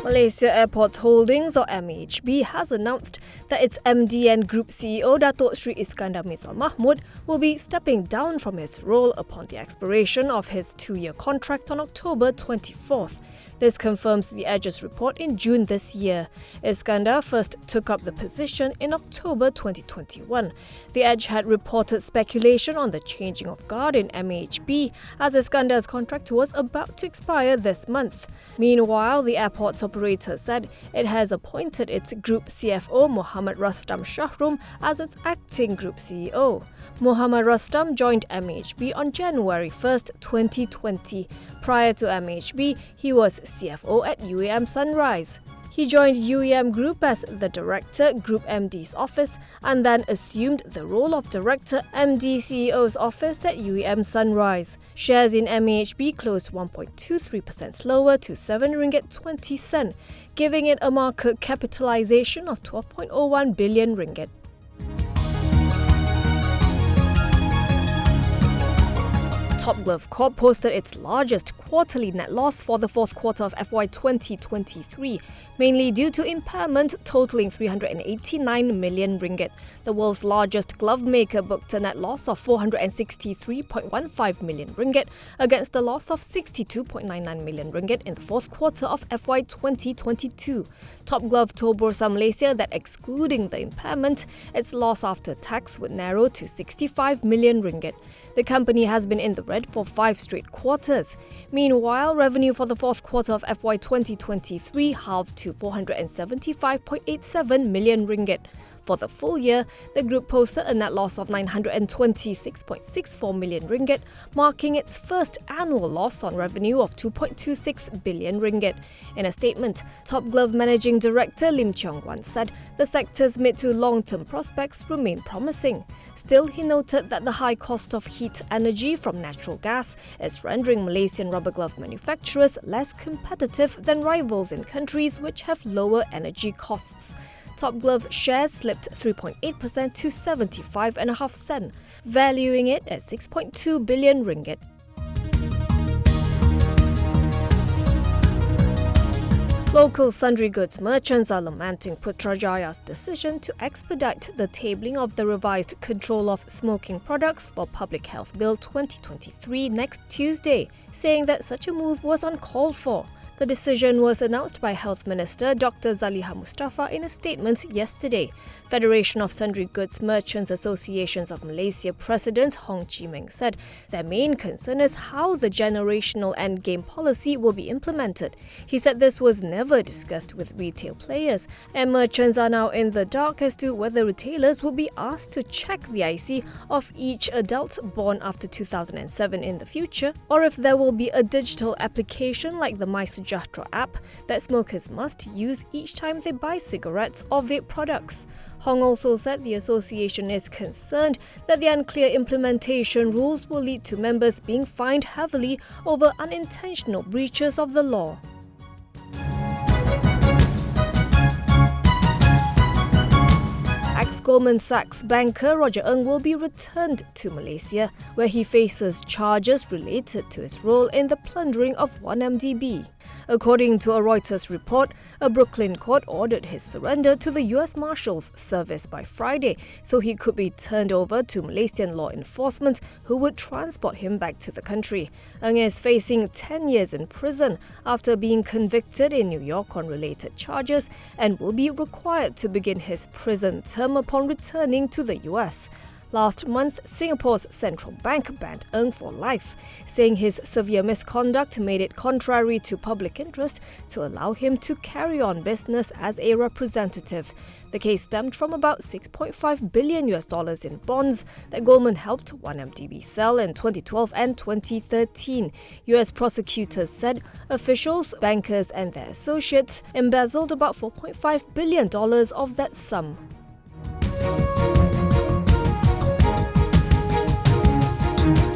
Malaysia Airports Holdings, or MAHB, has announced that its MD and Group CEO Datuk Sri Iskandar Mizal Mahmud will be stepping down from his role upon the expiration of his 2-year contract on October 24th. This confirms the Edge's report in June this year. Iskandar first took up the position in October 2021. The Edge had reported speculation on the changing of guard in MAHB as Iskandar's contract was about to expire this month. Meanwhile, the airport's operator said it has appointed its Group CFO Muhammad Rustam Shahrum as its acting Group CEO. Muhammad Rustam joined MAHB on January 1st, 2020. Prior to MAHB, he was CFO at UAM Sunrise. He joined UAM Group as the Director, Group MD's office, and then assumed the role of Director, MD CEO's office at UAM Sunrise. Shares in MAHB closed 1.23% lower to RM7.20, giving it a market capitalisation of 12.01 billion ringgit. Top Glove Corp posted its largest quarterly net loss for the fourth quarter of FY 2023, mainly due to impairment totaling 389 million ringgit. The world's largest glove maker booked a net loss of 463.15 million ringgit against a loss of 62.99 million ringgit in the fourth quarter of FY 2022. Top Glove told Bursa Malaysia that excluding the impairment, its loss after tax would narrow to 65 million ringgit. The company has been in the red for 5 straight quarters. Meanwhile, revenue for the fourth quarter of FY 2023 halved to 475.87 million ringgit. For the full year, the group posted a net loss of 926.64 million ringgit, marking its first annual loss on revenue of 2.26 billion ringgit. In a statement, Top Glove Managing Director Lim Cheong Wan said the sector's mid to long-term prospects remain promising. Still, he noted that the high cost of heat energy from natural gas is rendering Malaysian rubber glove manufacturers less competitive than rivals in countries which have lower energy costs. Top Glove shares slipped 3.8% to 75.5 cents, valuing it at 6.2 billion ringgit. Local sundry goods merchants are lamenting Putrajaya's decision to expedite the tabling of the revised Control of Smoking Products for Public Health Bill 2023 next Tuesday, saying that such a move was uncalled for. The decision was announced by Health Minister Dr. Zaliha Mustafa in a statement yesterday. Federation of Sundry Goods Merchants Associations of Malaysia President Hong Chi Meng said their main concern is how the generational endgame policy will be implemented. He said this was never discussed with retail players, and merchants are now in the dark as to whether retailers will be asked to check the IC of each adult born after 2007 in the future, or if there will be a digital application like the My Sejahtera app that smokers must use each time they buy cigarettes or vape products. Hong also said the association is concerned that the unclear implementation rules will lead to members being fined heavily over unintentional breaches of the law. Goldman Sachs banker Roger Ng will be returned to Malaysia, where he faces charges related to his role in the plundering of 1MDB. According to a Reuters report, a Brooklyn court ordered his surrender to the US Marshals Service by Friday so he could be turned over to Malaysian law enforcement who would transport him back to the country. Ng is facing 10 years in prison after being convicted in New York on related charges and will be required to begin his prison term upon returning to the US. Last month, Singapore's central bank banned Ng for life, saying his severe misconduct made it contrary to public interest to allow him to carry on business as a representative. The case stemmed from about $6.5 billion in bonds that Goldman helped 1MDB sell in 2012 and 2013. US prosecutors said officials, bankers and their associates embezzled about $4.5 billion of that sum.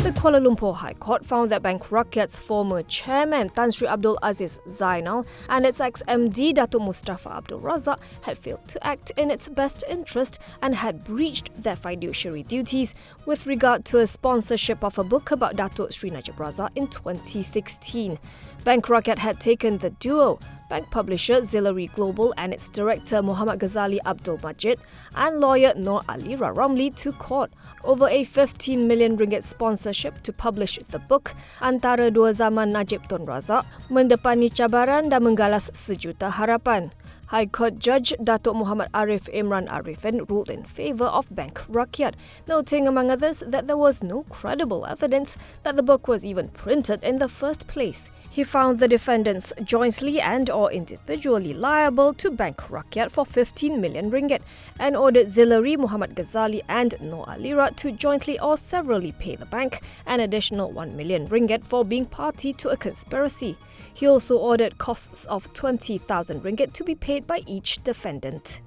The Kuala Lumpur High Court found that Bank Rakyat's former chairman Tan Sri Abdul Aziz Zainal and its ex-MD Datuk Mustafa Abdul Razak had failed to act in its best interest and had breached their fiduciary duties with regard to a sponsorship of a book about Datuk Sri Najib Razak in 2016. Bank Rakyat had taken the duo, bank publisher Zillari Global and its director Muhammad Ghazali Abdul Majid, and lawyer Noor Alira Ramli to court over a 15 million ringgit sponsorship to publish the book Antara Dua Zaman Najib Tun Razak, mendepani cabaran dan menggalas sejuta harapan. High Court Judge Datuk Muhammad Arif Imran Arifin ruled in favour of Bank Rakyat, noting among others that there was no credible evidence that the book was even printed in the first place. He found the defendants jointly and or individually liable to Bank Rakyat for 15 million ringgit and ordered Zillari, Muhammad Ghazali and Noor Alira to jointly or severally pay the bank an additional 1 million ringgit for being party to a conspiracy. He also ordered costs of 20,000 ringgit to be paid by each defendant.